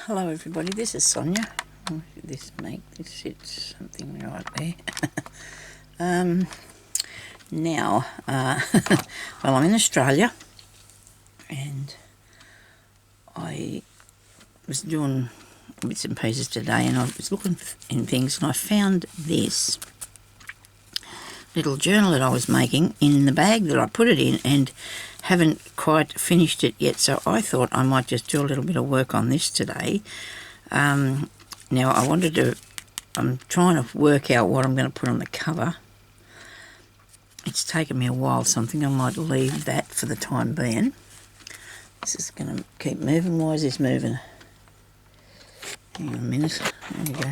Hello everybody, this is Sonya. This sit something right there. Now, well, I'm in Australia and I was doing bits and pieces today and I was looking in things and I found this little journal that I was making in the bag that I put it in and haven't quite finished it yet, so I thought I might just do a little bit of work on this today. Now I'm trying to work out what I'm going to put on the cover. It's taken me a while, so I think I might leave that for the time being. This is going to keep moving. Why is this moving? Hang on a minute. There we go.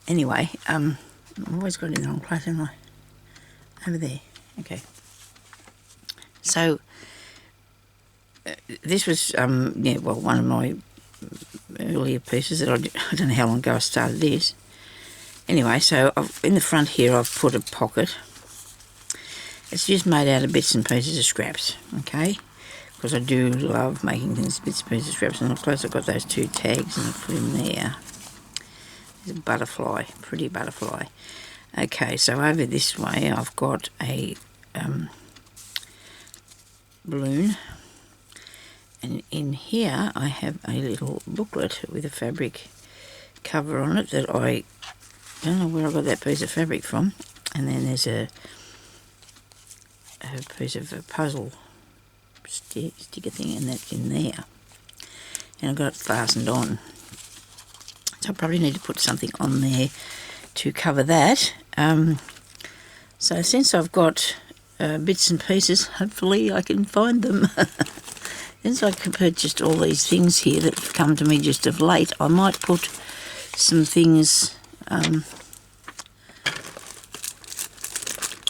Anyway, I've always got it in the wrong place, haven't I? Over there. Okay. So, this was, one of my earlier pieces that I don't know how long ago I started this. Anyway, so in the front here I've put a pocket. It's just made out of bits and pieces of scraps, okay? Because I do love making things bits and pieces of scraps. And of course I've got those two tags and I put them there. There's a butterfly, pretty butterfly. Okay, so over this way I've got a balloon, and in here I have a little booklet with a fabric cover on it that I don't know where I got that piece of fabric from, and then there's a piece of a puzzle sticker thing, and that's in there, and I've got it fastened on. So I probably need to put something on there to cover that. So since I've got bits and pieces, hopefully I can find them. Since I purchased all these things here that have come to me just of late, I might put some things in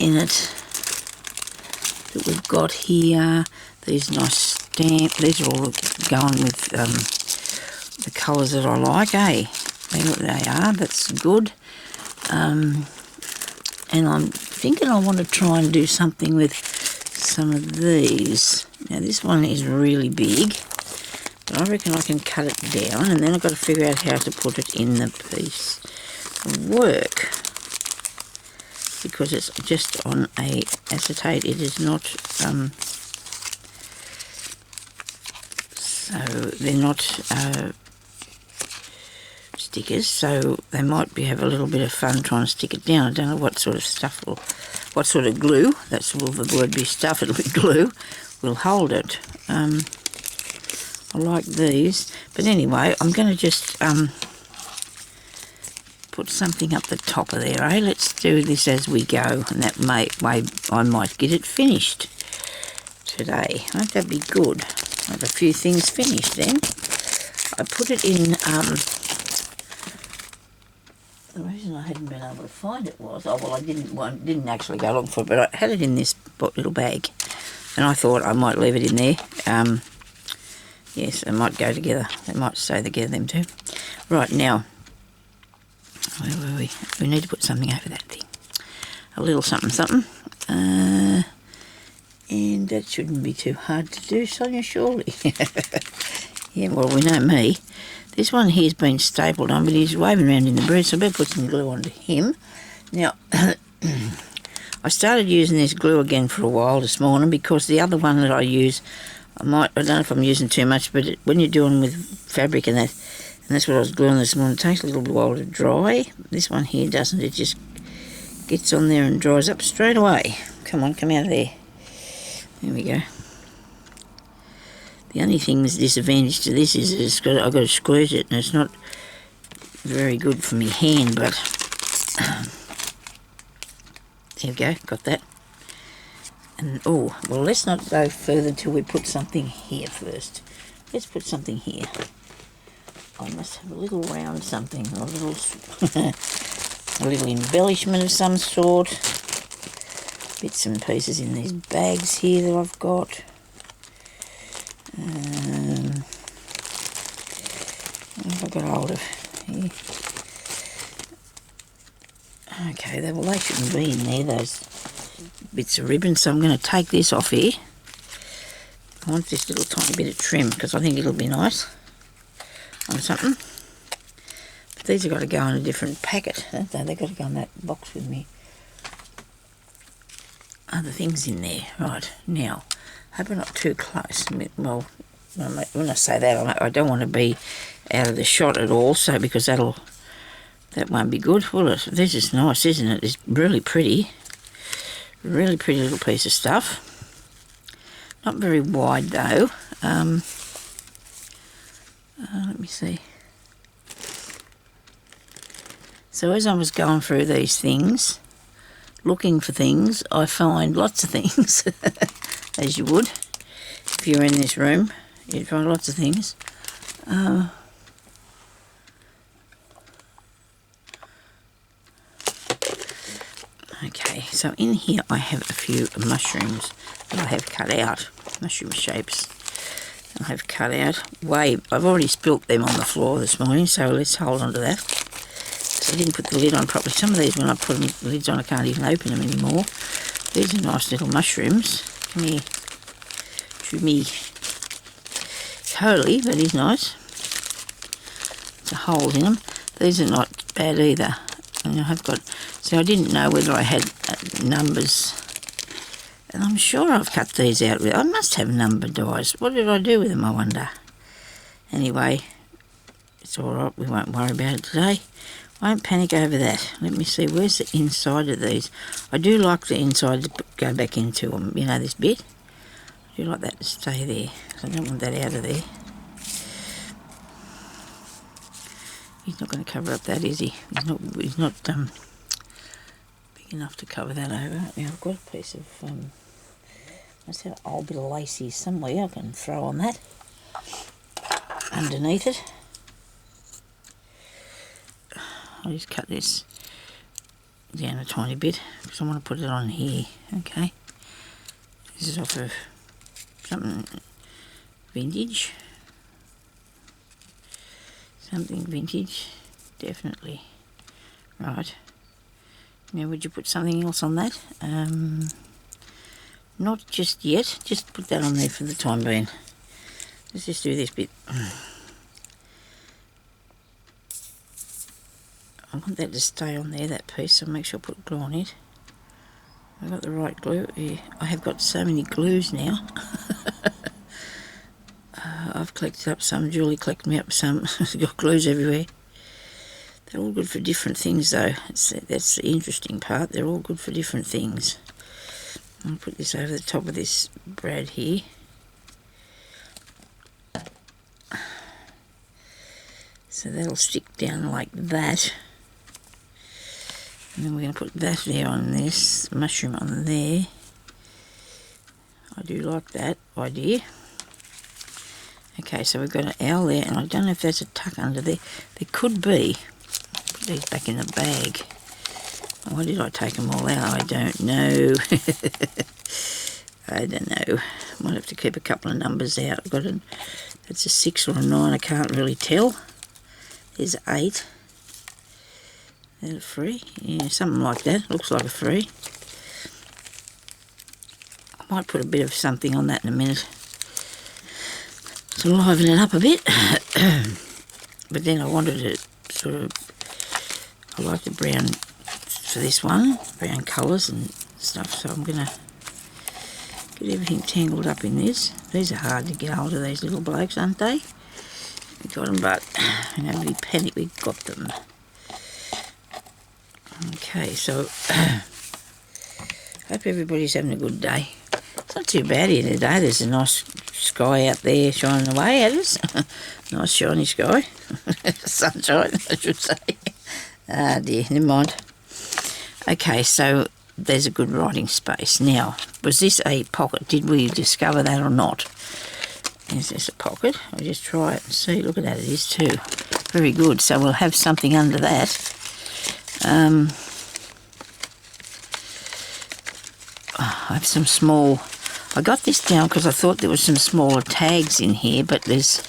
it that we've got here. These nice stamps. These are all going with the colours that I like, eh? They are, that's good. And I'm thinking I want to try and do something with some of these. Now this one is really big, but I reckon I can cut it down, and then I've got to figure out how to put it in the piece of work, because it's just on a acetate. It is not, so they're not stickers, so they might have a little bit of fun trying to stick it down. I don't know what sort of stuff what sort of glue, that's will the word be stuff, it'll be glue, will hold it. I like these, but anyway, I'm going to just put something up the top of there, eh? Let's do this as we go, and that way I might get it finished today. Won't that be good? I have a few things finished then. I put it in, the reason I hadn't been able to find it was, I didn't actually go looking for it, but I had it in this little bag, and I thought I might leave it in there. Yes, they might go together. They might stay together, them two. Right, now, where were we? We need to put something over that thing. A little something. And that shouldn't be too hard to do, Sonya, surely. Yeah, well, we know me. This one here's been stapled on, but he's waving around in the breeze, so I better put some glue onto him. Now, I started using this glue again for a while this morning, because the other one that I use, I don't know if I'm using too much, but when you're doing with fabric and that's what I was gluing this morning, it takes a little while to dry. This one here doesn't, it just gets on there and dries up straight away. Come on, come out of there. There we go. The only thing that's disadvantage to this is I've got to squeeze it, and it's not very good for my hand, but there we go, got that. And oh, well, let's not go further till we put something here first. Let's put something here. I must have a little round something, a little a little embellishment of some sort. Bits and pieces in these bags here that I've got. What have I got hold of here? Okay, well, they shouldn't be in there, those bits of ribbon, so I'm going to take this off here I want this little tiny bit of trim because I think it'll be nice on something. But these have got to go in a different packet, don't they? They've got to go in that box with me. Other things in there. Right, now, hope I'm not too close. Well, when I say that, I don't want to be out of the shot at all, so because that won't be good, will it? This is nice, isn't it? It's really pretty. Really pretty little piece of stuff. Not very wide though. Let me see. So as I was going through these things, looking for things, I find lots of things, as you would. If you're in this room, you'd find lots of things. Okay, so in here I have a few mushrooms that I have cut out, mushroom shapes. I have cut out. I've already spilt them on the floor this morning, so let's hold on to that. So I didn't put the lid on properly. Some of these, when I put the lids on, I can't even open them anymore. These are nice little mushrooms. Come here to me. Totally, but he's nice. There's a hole in them. These are not bad either. And I have got, so I didn't know whether I had numbers, and I'm sure I've cut these out with, I must have number dies. What did I do with them, I wonder? Anyway, it's alright, we won't worry about it today. Won't panic over that. Let me see, where's the inside of these? I do like the inside to go back into them, you know, this bit. I do like that to stay there, so I don't want that out of there. He's not going to cover up that, is he? He's not big enough to cover that over. Now I've got a piece of, must have an old bit of lacy somewhere I can throw on that, underneath it. I'll just cut this down a tiny bit because I want to put it on here, okay? This is off of something vintage. Something vintage, definitely. Right. Now, would you put something else on that? Not just yet. Just put that on there for the time being. Let's just do this bit. I want that to stay on there, that piece, so make sure I put glue on it. I've got the right glue. Yeah, I have got so many glues now. I've collected up some, Julie collected me up some. I've got glues everywhere. They're all good for different things though. That's the interesting part. They're all good for different things. I'll put this over the top of this brad here. So that'll stick down like that. And then we're going to put that there on this, mushroom on there. I do like that idea. Okay, so we've got an owl there, and I don't know if there's a tuck under there. There could be. Put these back in the bag. Why did I take them all out? I don't know. I don't know. Might have to keep a couple of numbers out. I've got that's a 6 or a 9, I can't really tell. There's 8. Is that a 3? Yeah, something like that. Looks like a 3. I might put a bit of something on that in a minute to liven it up a bit. But then I wanted it sort of, I like the brown for this one, brown colours and stuff, so I'm going to get everything tangled up in this. These are hard to get hold of, these little blokes, aren't they? We got them, but nobody panic, we got them. Okay, so hope everybody's having a good day. It's not too bad here today. There's a nice sky out there shining away at us. Nice shiny sky. Sunshine, I should say. Ah dear, never mind. Okay, so there's a good writing space. Now, was this a pocket? Did we discover that or not? Is this a pocket? I'll just try it and see. Look at that, it is too. Very good. So we'll have something under that. I have some small, I got this down because I thought there was some smaller tags in here, but there's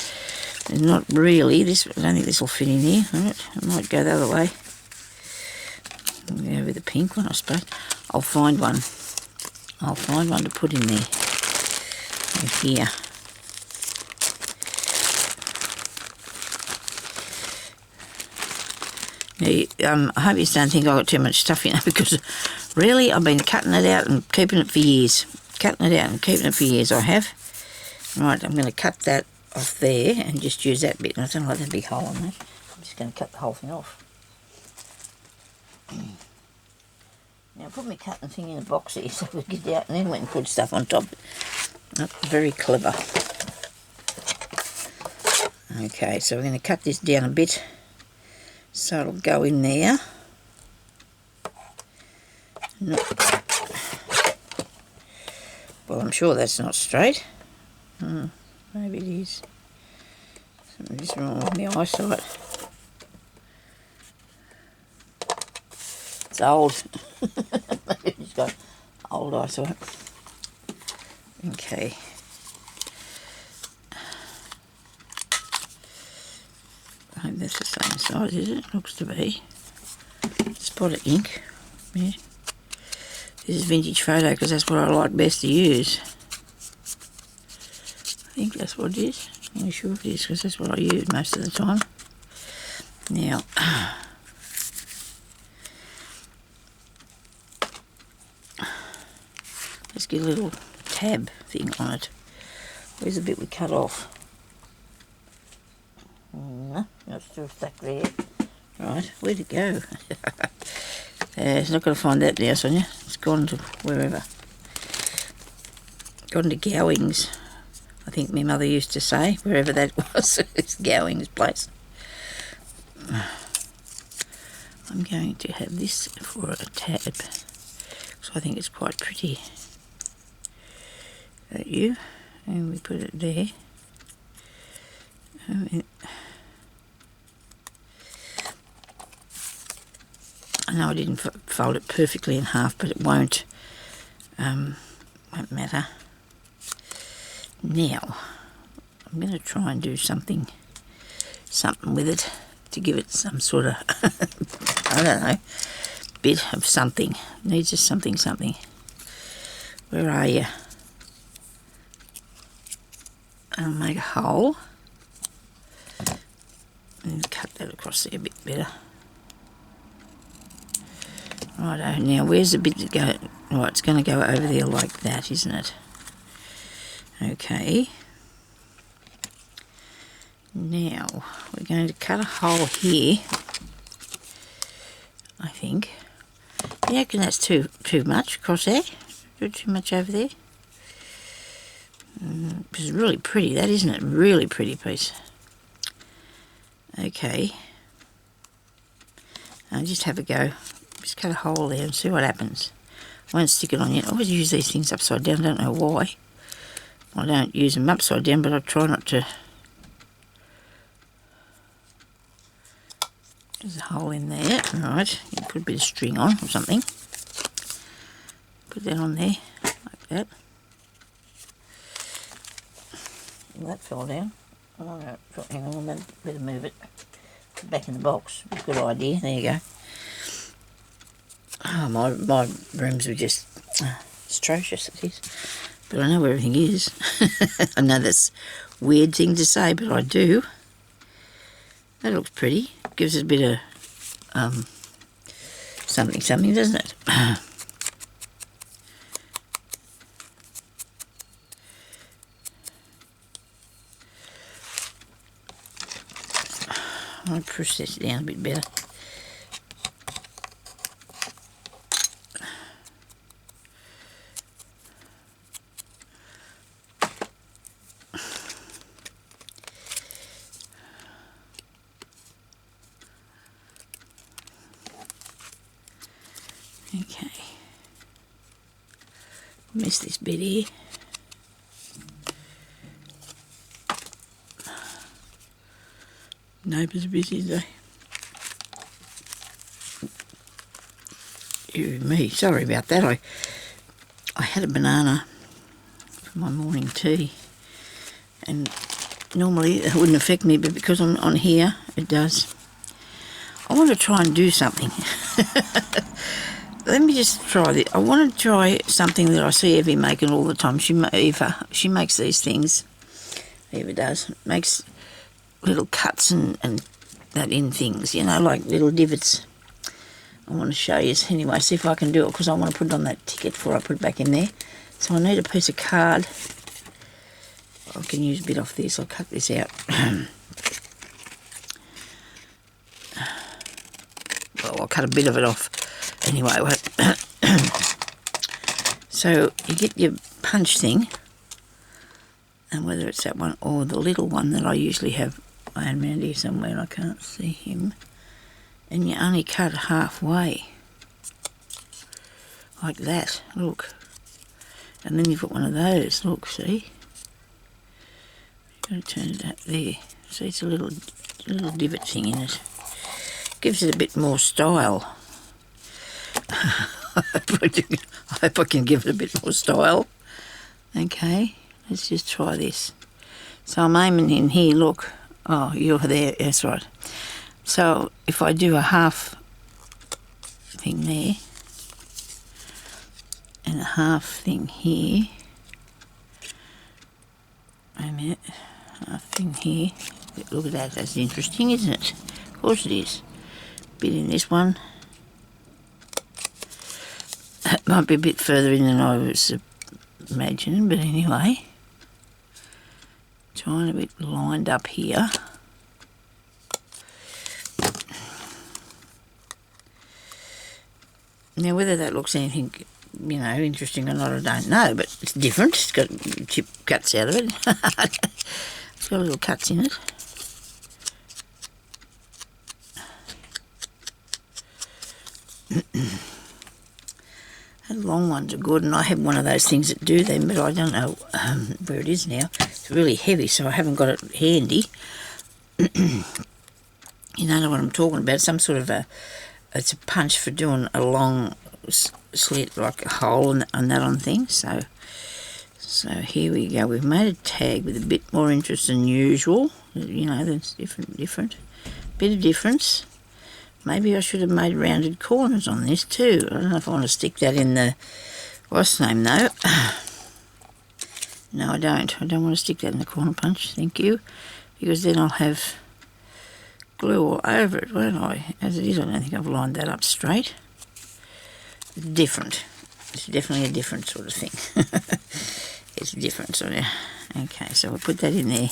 not really. This, I don't think this will fit in here. Right, I might go the other way. Go with the pink one, I suppose. I'll find one. I'll find one to put in there. Here. I hope you don't think I've got too much stuff in it, because really I've been cutting it out and keeping it for years. Cutting it out and keeping it for years, I have. Right, I'm going to cut that off there and just use that bit. And I don't like that big hole on that. I'm just going to cut the whole thing off. Now, I put my cutting thing in a box here so we get it out, and then went and put stuff on top. Very clever. Okay, so we're going to cut this down a bit so it'll go in there. Well, I'm sure that's not straight. Maybe it is. Something's wrong with my eyesight. It's old. It's got old eyesight. Okay. I hope that's the same size, is it? Looks to be. Spot of ink. Yeah. This is vintage photo because that's what I like best to use. I think that's what it is. I'm not sure if it is because that's what I use most of the time. Now, let's get a little tab thing on it. Where's the bit we cut off? No, it's still stuck there. Right, where'd it go? It's not going to find that now, Sonia. It's gone to wherever. Gone to Gowings, I think my mother used to say, wherever that was. It's Gowings' place. I'm going to have this for a tab, because I think it's quite pretty. That you? And we put it there. I know I didn't fold it perfectly in half, but it won't matter. Now, I'm going to try and do something with it to give it some sort of, I don't know, bit of something. It needs just something. Where are you? I'll make a hole and cut that across there a bit better. Righto, now where's the bit that go? Right, it's going to go over there like that, isn't it? Okay. Now, we're going to cut a hole here, I think. Do you reckon that's too much across there? Too much over there? It's really pretty, that, isn't it? Really pretty piece. Okay. I'll just have a go. Just cut a hole there and see what happens. I won't stick it on yet. I always use these things upside down. I don't know why. I don't use them upside down, but I try not to. There's a hole in there. Right, you put a bit of string on or something. Put that on there, like that. And that fell down. Oh, no, hang on, I better move it. Put it back in the box. Good idea. There you go. Oh, my rooms are just atrocious, it is. But I know where everything is. I know that's a weird thing to say, but I do. That looks pretty. Gives it a bit of something, doesn't it? I'll push this down a bit better. Okay, miss this bit here. Neighbours are busy today. Me, sorry about that. I had a banana for my morning tea, and normally it wouldn't affect me, but because I'm on here, it does. I want to try and do something. Let me just try this. I want to try something that I see Evie making all the time. She makes these things. Eva does. Makes little cuts and that in things, you know, like little divots. I want to show you anyway, see if I can do it, because I want to put it on that ticket before I put it back in there. So I need a piece of card. I can use a bit off this. I'll cut this out. Well, I'll cut a bit of it off anyway. So you get your punch thing, and whether it's that one or the little one that I usually have laying around here somewhere, I can't see him, and you only cut halfway, like that, look, and then you've got one of those, look, see, you've got to turn it up there, see, it's a little divot thing in it, gives it a bit more style. I hope I can give it a bit more style. Okay, let's just try this. So I'm aiming in here, look. Oh, you're there, that's right. So if I do a half thing there, and a half thing here, wait a minute, half thing here, look at that, that's interesting, isn't it? Of course it is. Bit in this one. It might be a bit further in than I was imagining, but anyway. Trying a bit lined up here. Now whether that looks anything, you know, interesting or not, I don't know, but it's different. It's got chip cuts out of it. It's got little cuts in it. Long ones are good, and I have one of those things that do them, but I don't know where it is now. It's really heavy, so I haven't got it handy. You don't know what I'm talking about. Some sort of it's a punch for doing a long slit, like a hole and that on things. So here we go. We've made a tag with a bit more interest than usual. You know, that's different. Bit of difference. Maybe I should have made rounded corners on this too. I don't know if I want to stick that in the, what's the name though? No, I don't. I don't want to stick that in the corner punch, thank you. Because then I'll have glue all over it, won't I? As it is, I don't think I've lined that up straight. It's different. It's definitely a different sort of thing. It's different sort of. Okay, so we'll put that in there.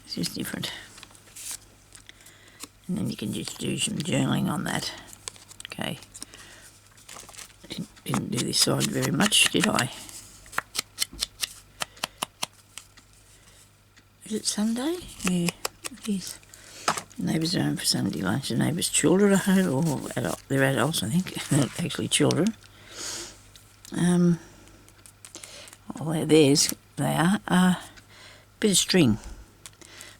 It's just different. And then you can just do some journaling on that. Okay. Didn't do this side very much, did I? Is it Sunday? Yeah, it is. Neighbours are home for Sunday lunch. The neighbours' children are home, or they're adults, I think. Not actually children. Well, theirs, they are. Bit of string.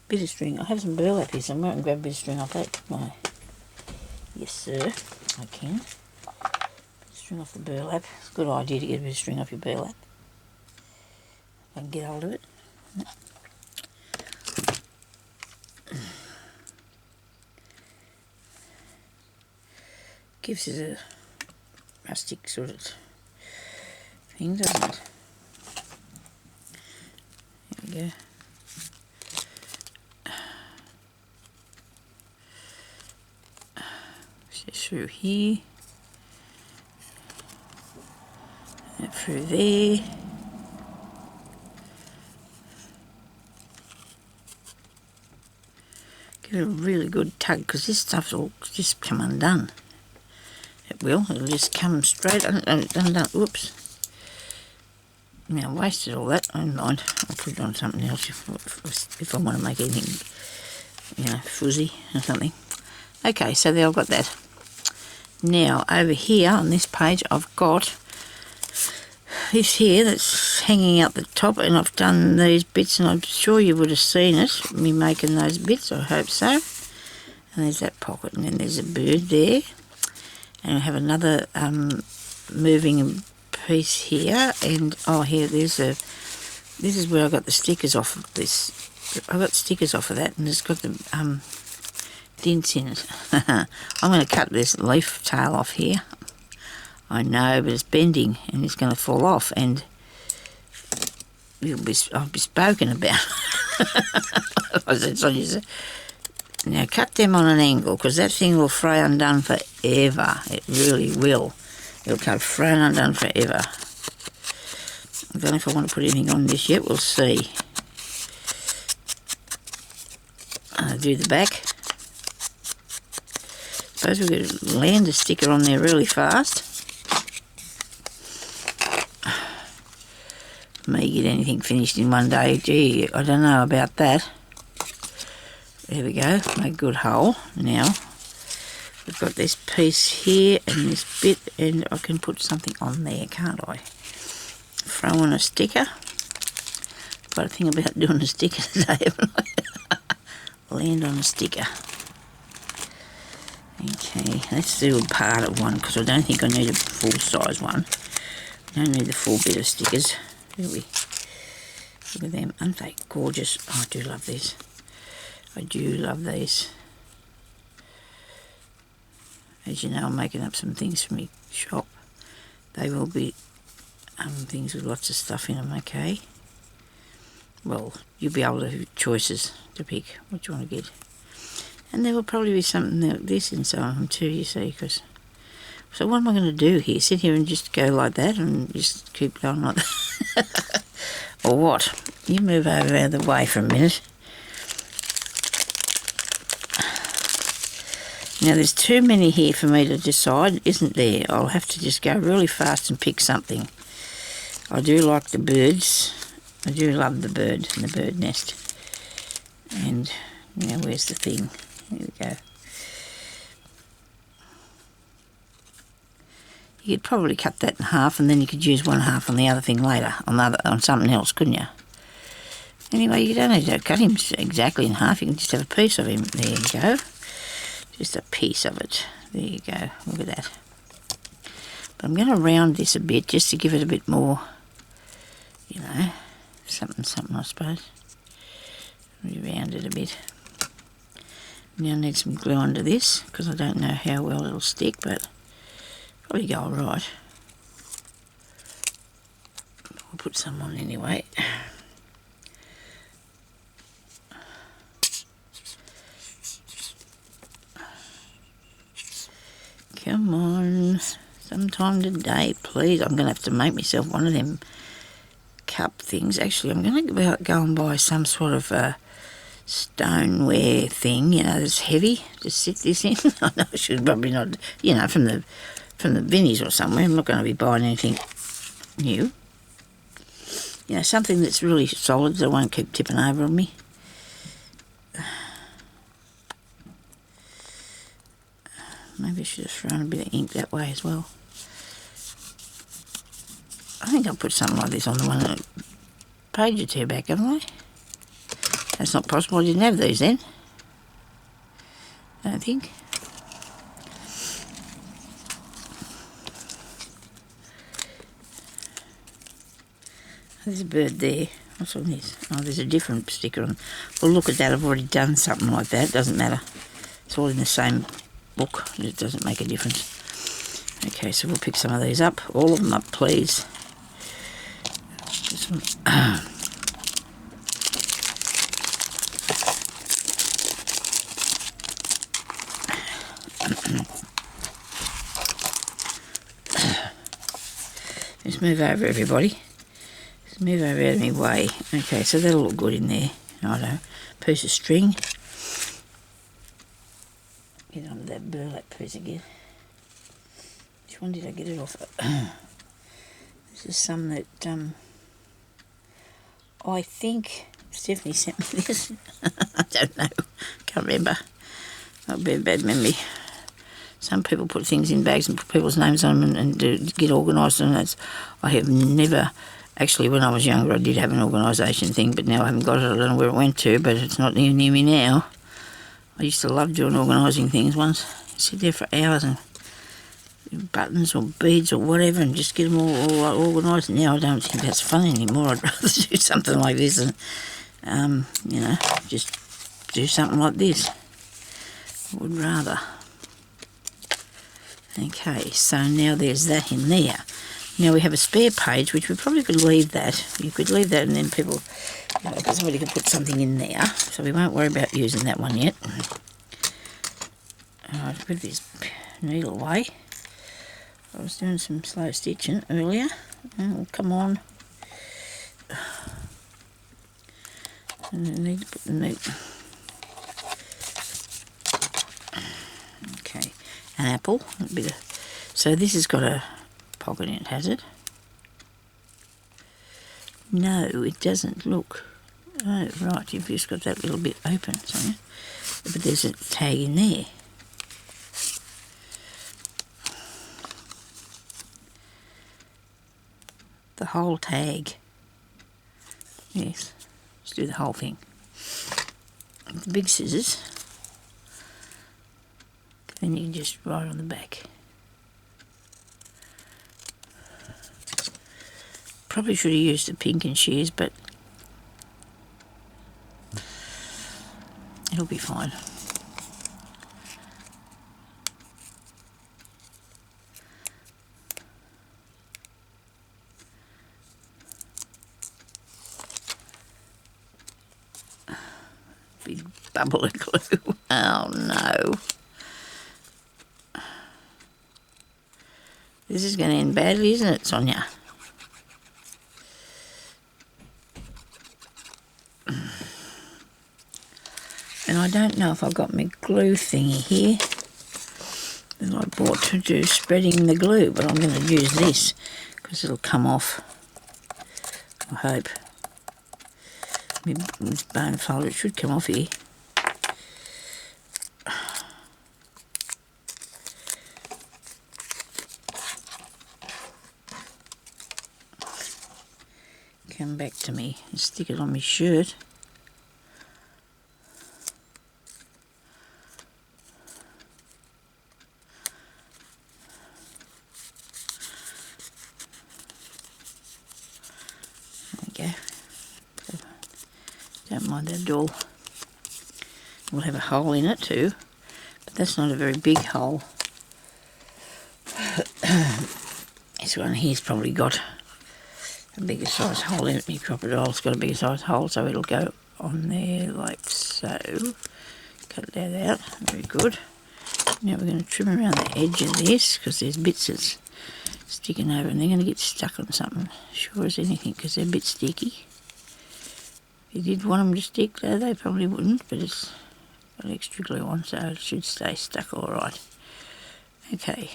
Bit of string. I have some burlap here somewhere. I can grab a bit of string off that. No. Yes, sir. I can. Bit of string off the burlap. It's a good idea to get a bit of string off your burlap. If I can get hold of it. Gives it a rustic sort of thing, doesn't it? There we go. Through here, and through there, give it a really good tug, because this stuff will just come undone. It will, it'll just come straight undone. Whoops. Now I wasted all that, I don't mind. I'll put it on something else if I want to make anything, you know, fuzzy or something. Okay, so there I've got that. Now over here on this page I've got this here that's hanging out the top, and I've done these bits, and I'm sure you would have seen it, me making those bits, I hope so. And there's that pocket, and then there's a bird there, and I have another moving piece here, and oh here there's a, this is where I got the stickers off of this. I got stickers off of that, and it's got the dents in it. I'm going to cut this leaf tail off here. I know, but it's bending and it's going to fall off, and I'll be spoken about. I said, Sonya, Now cut them on an angle, because that thing will fray undone forever. It really will. It'll come thrown undone forever. I don't know if I want to put anything on this yet. We'll see. Do the back. Suppose we could land a sticker on there really fast. May get anything finished in one day. Gee, I don't know about that. There we go. Make a good hole. Now we've got this piece here and this bit, and I can put something on there, can't I? Throw on a sticker. Got a thing about doing a sticker today, haven't I? Land on a sticker. Okay, let's do a part of one, because I don't think I need a full size one. I don't need the full bit of stickers, do we? Look at them, aren't they gorgeous? Oh, I do love these. I do love these. As you know, I'm making up some things for my shop. They will be things with lots of stuff in them, okay? Well, you'll be able to have choices to pick what you want to get. And there will probably be something like this in some of them too, you see, because... So what am I going to do here? Sit here and just go like that and just keep going like that? Or what? You move over out of the way for a minute. Now there's too many here for me to decide, isn't there? I'll have to just go really fast and pick something. I do like the birds. I do love the bird and the bird nest. And now where's the thing? Here we go. You could probably cut that in half, and then you could use one half on the other thing later, on something else, couldn't you? Anyway, you don't need to cut him exactly in half. You can just have a piece of him. There you go. Just a piece of it. There you go. Look at that. But I'm going to round this a bit just to give it a bit more, you know, something, I suppose. Round it a bit. Now I need some glue under this, because I don't know how well it'll stick, but probably go alright. We'll put some on anyway. Come on, sometime today, please. I'm going to have to make myself one of them cup things. Actually, I'm going to go and buy some sort of stoneware thing, you know, that's heavy to sit this in. I know I should probably not, you know, from the Vinnies or somewhere. I'm not going to be buying anything new. You know, something that's really solid that won't keep tipping over on me. Maybe I should have thrown a bit of ink that way as well. I think I'll put something like this on the one a page or two back, haven't I? That's not possible. I didn't have these then. I don't think. There's a bird there. What's on this? Oh, there's a different sticker on. Well, look at that. I've already done something like that. It doesn't matter. It's all in the same book. It doesn't make a difference. Okay, so we'll pick some of these up. All of them up, please. This one. Just move over, everybody. Just move over out of my way. Okay, so that'll look good in there. Righto. Piece of string. Get onto that burlap piece again. Which one did I get it off of? This is some that I think Stephanie sent me this. I don't know. Can't remember. I'll be a bad memory. Some people put things in bags and put people's names on them and get organised, and that's. I have never. Actually, when I was younger, I did have an organisation thing, but now I haven't got it. I don't know where it went to, but it's not near me now. I used to love doing organising things once. Sit there for hours and buttons or beads or whatever and just get them all organised. Now I don't think that's fun anymore. I'd rather do something like this and, you know, just do something like this. I would rather. Okay, so now there's that in there. Now we have a spare page, which we probably could leave that. You could leave that and then people, you know, somebody could put something in there. So we won't worry about using that one yet. Right, put this needle away. I was doing some slow stitching earlier. Oh, come on. And I need to put the needle. Okay, an apple. A bit of, so this has got a pocket in it, has it? No, it doesn't. Look. Oh, right, you've just got that little bit open, Sonia. But there's a tag in there. The whole tag. Yes, let's do the whole thing. The big scissors. Then you can just write on the back. Probably should have used the pink and shears, but it'll be fine. Big bubble of glue. Oh no. This is going to end badly, isn't it, Sonia? And I don't know if I've got my glue thingy here that I bought to do spreading the glue, but I'm going to use this because it'll come off, I hope. This bone folder, it should come off here. Come back to me and stick it on my shirt. There we go. Don't mind that at all. We'll have a hole in it too, but that's not a very big hole. This one here's probably got a bigger size hole in it. My crocodile's got a bigger size hole, so it'll go on there like so. Cut that out, very good. Now we're going to trim around the edge of this because there's bits that's sticking over and they're going to get stuck on something, sure as anything, because they're a bit sticky. If you did want them to stick though, they probably wouldn't, but it's got extra glue on, so it should stay stuck alright. Okay.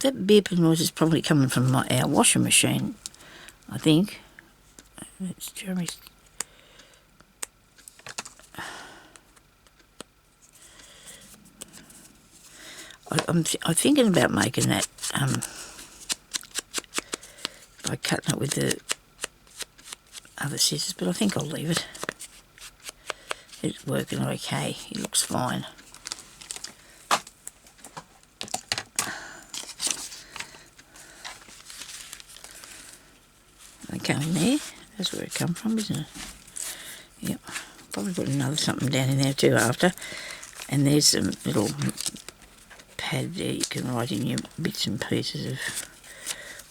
That beeping noise is probably coming from our washing machine, I think. That's Jeremy's. I'm thinking about making that by cutting it with the other scissors, but I think I'll leave it. It's working okay. It looks fine. They come in there. That's where it come from, isn't it? Yep. Probably put another something down in there too after. And there's some little pad there you can write in your bits and pieces of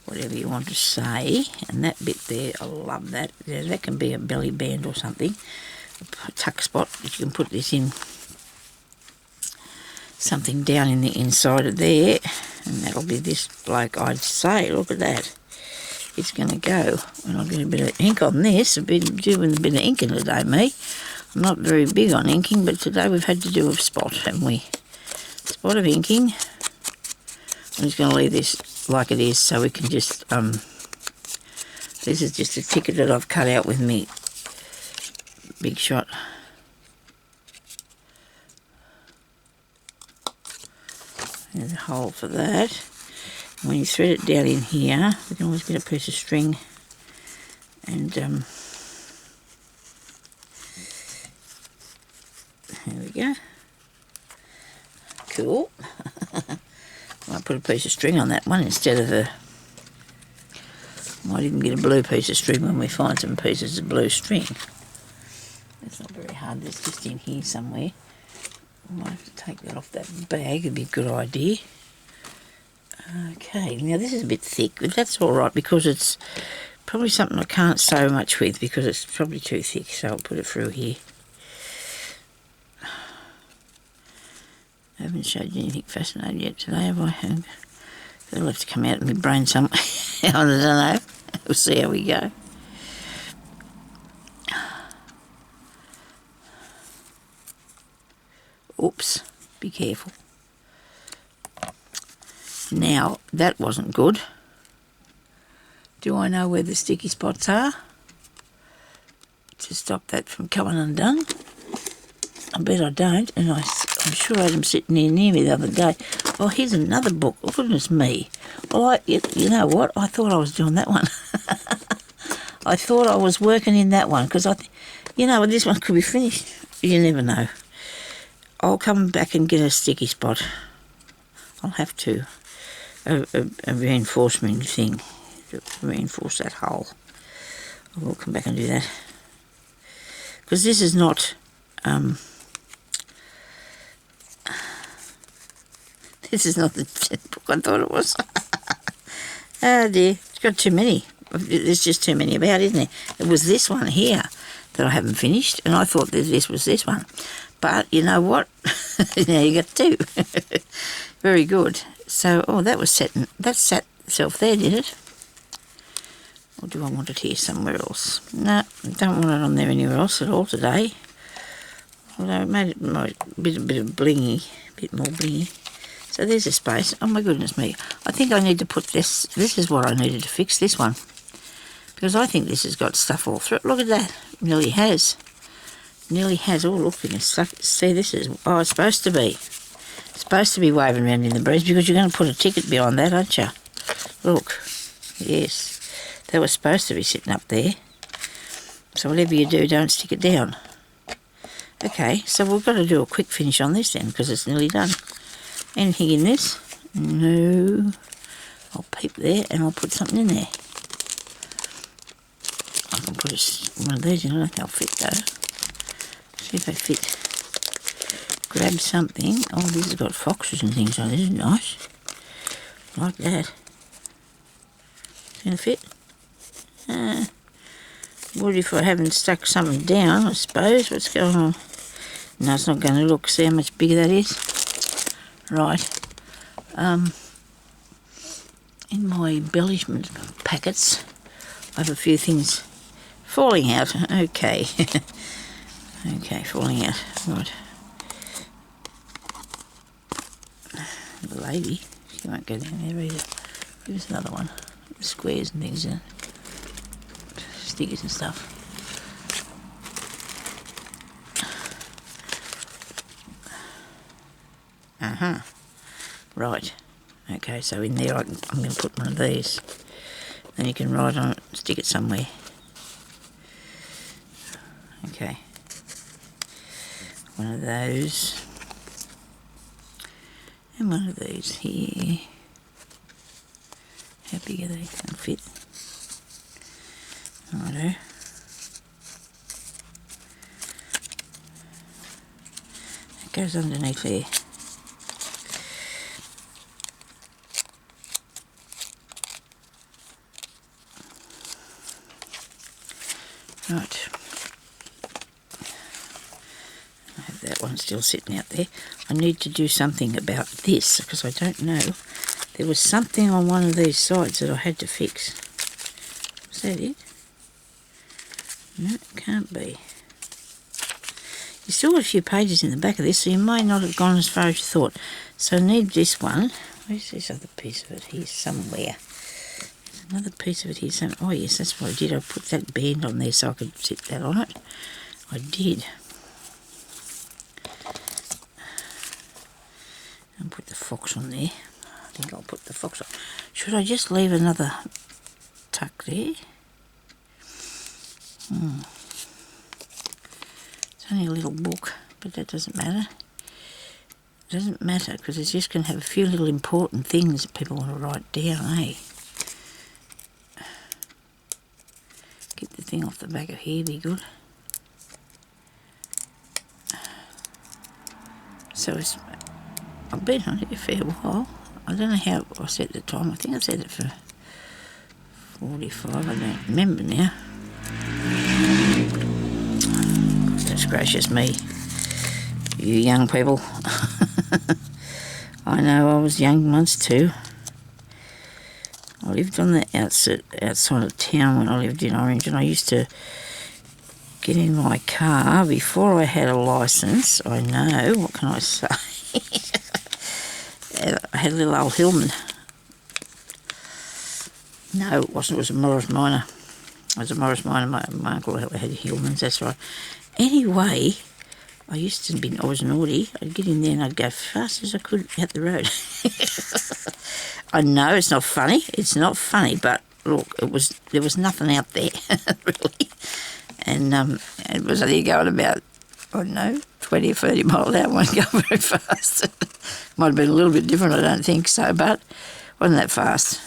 whatever you want to say. And that bit there, I love that. That can be a belly band or something. A tuck spot. You can put this in something down in the inside of there. And that'll be this bloke, I'd say. Look at that. It's going to go. And I'll get a bit of ink on this. I've been doing a bit of inking today, me. I'm not very big on inking, but today we've had to do a spot, haven't we? Spot of inking. I'm just going to leave this like it is so we can just, this is just a ticket that I've cut out with me Big Shot. There's a hole for that. When you thread it down in here, we can always get a piece of string and there we go. Cool. I'll put a piece of string on that one instead of a... Might even get a blue piece of string when we find some pieces of blue string. That's not very hard, that's just in here somewhere. I might have to take that off that bag, it'd be a good idea. Okay, now this is a bit thick, but that's all right because it's probably something I can't sew much with because it's probably too thick, so I'll put it through here. I haven't showed you anything fascinating yet today, have I? It'll have to come out of my brain somewhere. I don't know. We'll see how we go. Oops, be careful. Now, that wasn't good. Do I know where the sticky spots are? To stop that from coming undone? I bet I don't, and I'm sure I had them sitting near me the other day. Oh, here's another book. Oh, goodness me. Well, you know what? I thought I was doing that one. I thought I was working in that one, because this one could be finished. You never know. I'll come back and get a sticky spot. I'll have to. A reinforcement thing to reinforce that hole. I will come back and do that. Because this is not... this is not the book I thought it was. Oh dear, it's got too many. There's just too many about, isn't there? It was this one here that I haven't finished, and I thought that this was this one. But you know what? Now you got two. Very good. So, that was that sat itself there, did it? Or do I want it here somewhere else? No, I don't want it on there anywhere else at all today. Although it made it a bit of blingy, a bit more blingy. So there's a space. Oh my goodness me. I think I need to put this is what I needed to fix, this one. Because I think this has got stuff all through it. Look at that. Nearly has. Nearly has. Oh, look, it's stuck. See, this is, it's supposed to be. It's supposed to be waving around in the breeze because you're going to put a ticket behind that, aren't you? Look. Yes. That was supposed to be sitting up there. So whatever you do, don't stick it down. Okay, so we've got to do a quick finish on this then because it's nearly done. Anything in this? No. I'll peep there and I'll put something in there. I can put one of these in. I don't think they'll fit though. See if they fit. Grab something. Oh, this has got foxes and things on it. This is nice. Like that. It's going to fit. Would if I haven't stuck something down, I suppose. What's going on? No, it's not going to look. See how much bigger that is? Right. In my embellishment packets, I have a few things falling out. Okay. Okay, falling out. Right. The lady, she won't go down there either. Here's another one. Squares and things in it. Stickers and stuff. Right. Okay, so in there I'm going to put one of these. Then you can write on it, stick it somewhere. Okay. One of those. And one of these here. How big are they? Can fit. Righto. It goes underneath there. Right. I have that one still sitting out there. I need to do something about this because I don't know. There was something on one of these sides that I had to fix. Was that it? No, it can't be. You still got a few pages in the back of this, so you may not have gone as far as you thought. So I need this one. Where's this other piece of it here somewhere? There's another piece of it here somewhere. Oh yes, that's what I did. I put that band on there so I could sit that on it. I did. I'll put the fox on there. I think I'll put the fox on. Should I just leave another tuck there? It's only a little book, but that doesn't matter. It doesn't matter because it's just going to have a few little important things that people want to write down, eh? Get the thing off the back of here, be good. So I've been on it a fair while. I don't know how I set the time. I think I set it for 45. I don't remember now. Goodness gracious me, you young people. I know I was young once too. I lived on the outside of town when I lived in Orange, and I used to get in my car before I had a licence. I know, what can I say? I had a little old Hillman. No, it wasn't. It was a Morris Minor. It was a Morris Minor. My uncle had Hillmans, that's right. Anyway, I was naughty. I'd get in there and I'd go fast as I could out the road. I know it's not funny. It's not funny, but look, there was nothing out there, really. And it was only going about, I don't know, 20 or 30 miles an hour. I wasn't going very fast. Might have been a little bit different, I don't think so, but wasn't that fast.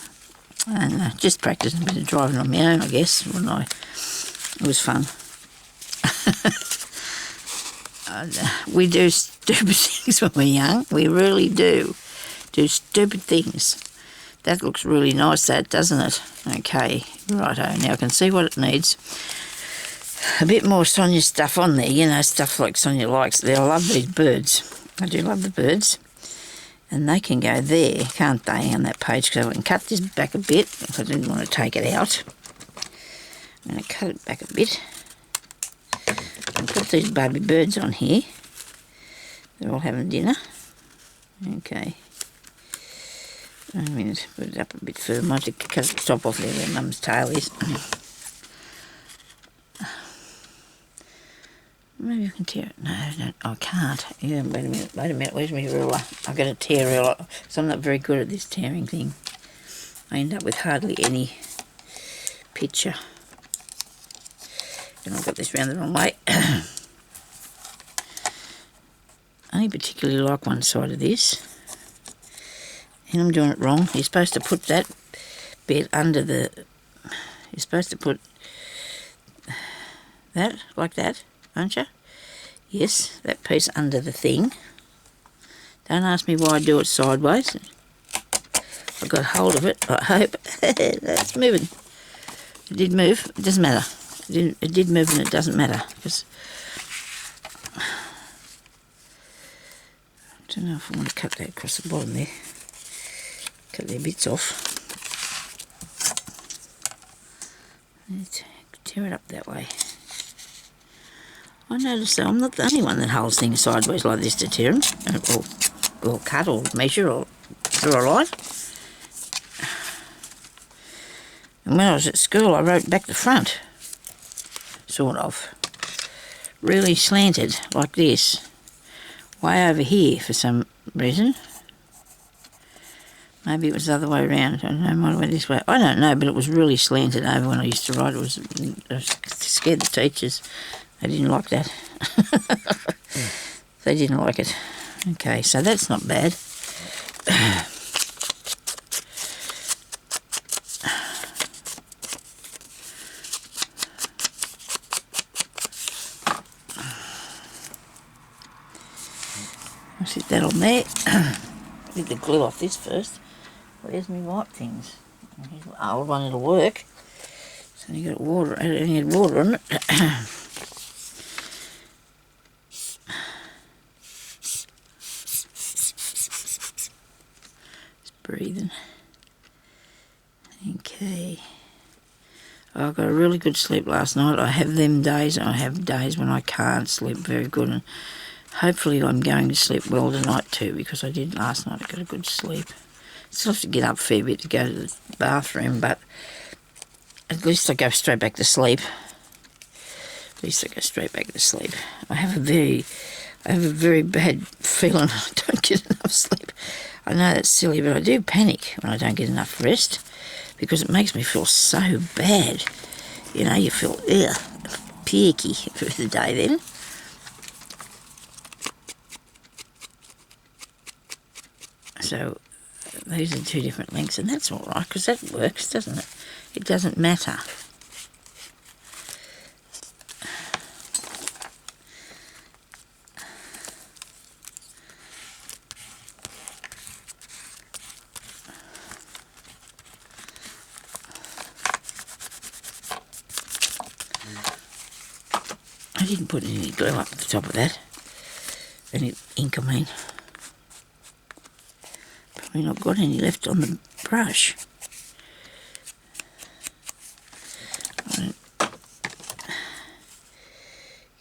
And just practicing a bit of driving on my own, I guess, it was fun. We do stupid things when we're young. We really do stupid things. That looks really nice, that, doesn't it? Okay, righto. Now I can see what it needs. A bit more Sonya stuff on there, stuff like Sonya likes. I love these birds. I do love the birds. And they can go there, can't they, on that page? Because I can cut this back a bit because I didn't want to take it out. I'm going to cut it back a bit and put these baby birds on here. They're all having dinner. Okay. Wait a minute, put it up a bit further. I might have to cut the top off there where Mum's tail is. Maybe I can tear it. No, I can't. Yeah, wait a minute. Where's my ruler? I've got a tear ruler, so I'm not very good at this tearing thing. I end up with hardly any picture. And I've got this round the wrong way. I only particularly like one side of this. And I'm doing it wrong. You're supposed to put that bit under the... You're supposed to put that, like that, aren't you? Yes, that piece under the thing. Don't ask me why I do it sideways. I got hold of it, I hope. That's moving. It did move. It doesn't matter. It did move and it doesn't matter. Because I don't know if I want to cut that across the bottom there. Cut their bits off. Tear it up that way. I noticed that I'm not the only one that holds things sideways like this to tear them, or cut, or measure, or draw a line. And when I was at school, I wrote back the front, sort of. Really slanted, like this. Way over here, for some reason. Maybe it was the other way around. I don't know, it might have went this way. I don't know, but it was really slanted over when I used to write. I was scared the teachers. They didn't like that. They didn't like it. Okay, so that's not bad. I'll sit that on there. Get the glue off this first. Where's my white things? Here's the old one, it'll work. So you got water, and you had water on it. Breathing. Okay. I got a really good sleep last night. I have them days, and I have days when I can't sleep very good, and hopefully I'm going to sleep well tonight too, because I did last night. I got a good sleep. Still have to get up a fair bit to go to the bathroom, but at least I go straight back to sleep. At least I go straight back to sleep. I have a very bad feeling I don't get enough sleep. I know that's silly, but I do panic when I don't get enough rest because it makes me feel so bad. You feel peaky for the day then. So these are two different lengths, and that's all right because that works, doesn't it? It doesn't matter. didn't put any glue up the top of that. Any ink, I mean. Probably not got any left on the brush.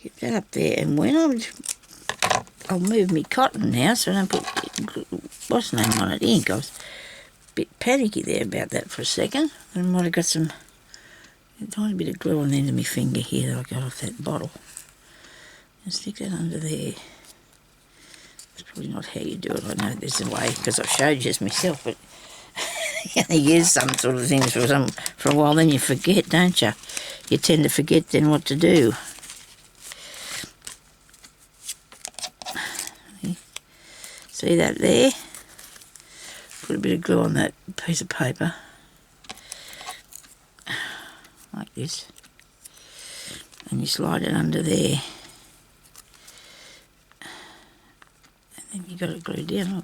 Get that up there, and when I'll move me cotton now, so I don't put what's the name on it, ink. I was a bit panicky there about that for a second. I might have got a tiny bit of glue on the end of my finger here that I got off that bottle. And stick that under there. That's probably not how you do it. I know there's a way, because I've showed you myself, but you use some sort of things for a while, then you forget, don't you? You tend to forget then what to do. See that there? Put a bit of glue on that piece of paper. Like this. And you slide it under there. And then you got it glued down,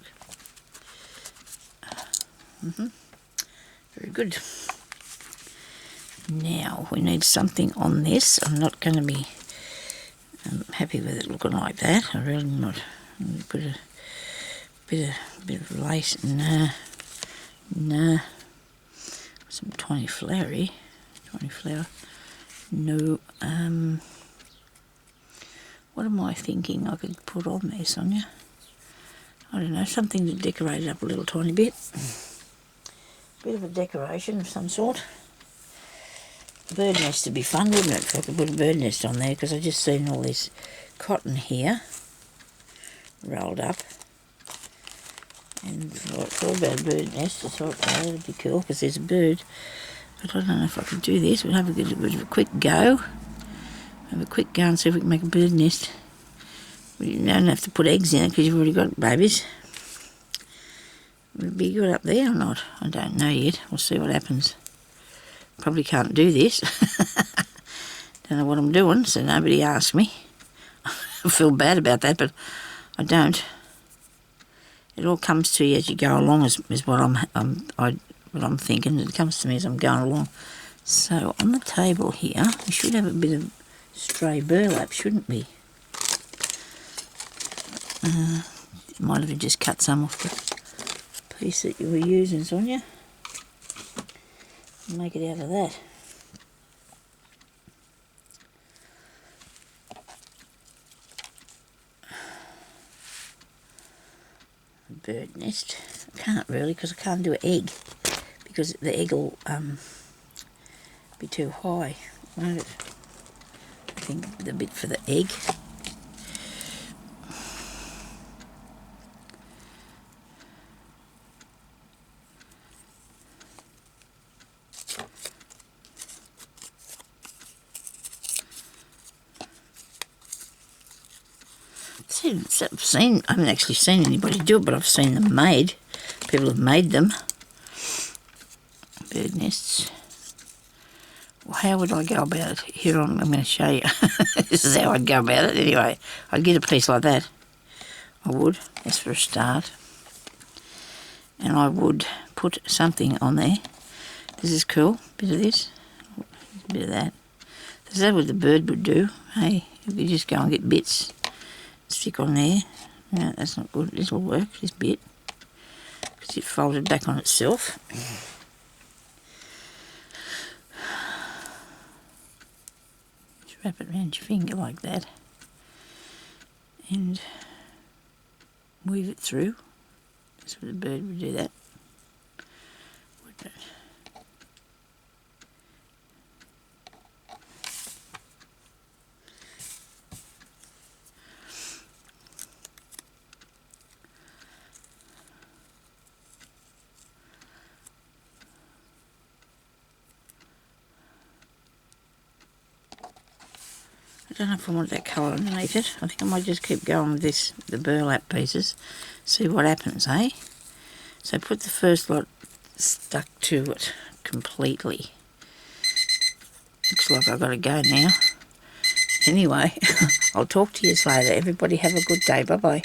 look. Very good. Now we need something on this. I'm not going to be happy with it looking like that. I really not. Put a bit of lace. Nah. Some tiny flower. No. What am I thinking I could put on there, Sonia? I don't know, something to decorate it up a little tiny bit. Bit of a decoration of some sort. Bird nest would be fun, wouldn't it, if I could put a bird nest on there, because I've just seen all this cotton here rolled up. And I thought about a bird nest. I thought, oh, that'd be cool, because there's a bird. But I don't know if I could do this. We'll have a bit of a quick go. Have a quick go and see if we can make a bird nest. You don't have to put eggs in it because you've already got babies. Would it be good up there or not? I don't know yet. We'll see what happens. Probably can't do this. Don't know what I'm doing, so nobody asked me. I feel bad about that, but I don't. It all comes to you as you go along, is what I'm thinking. It comes to me as I'm going along. So on the table here, we should have a bit of stray burlap, shouldn't we? Might have just cut some off the piece that you were using, Sonia. Make it out of that. A bird nest. I can't really, because I can't do an egg, because the egg will be too high, won't it? I think the bit for the egg. I haven't actually seen anybody do it, but I've seen them made. People have made them. Bird nests. Well, how would I go about it? Here I'm going to show you. This is how I'd go about it anyway. I'd get a piece like that. I would. That's for a start. And I would put something on there. This is cool. Bit of this. A bit of that. Is that what the bird would do? Hey, if you just go and get bits. Stick on there. No, that's not good. This will work, this bit, because it folded back on itself. Just wrap it around your finger like that and weave it through. That's what a bird would do that, wouldn't it? I don't know if I want that colour underneath it. I think I might just keep going with this, the burlap pieces, see what happens, eh? So put the first lot stuck to it completely. Looks like I've got to go now. Anyway, I'll talk to you later. Everybody have a good day. Bye-bye.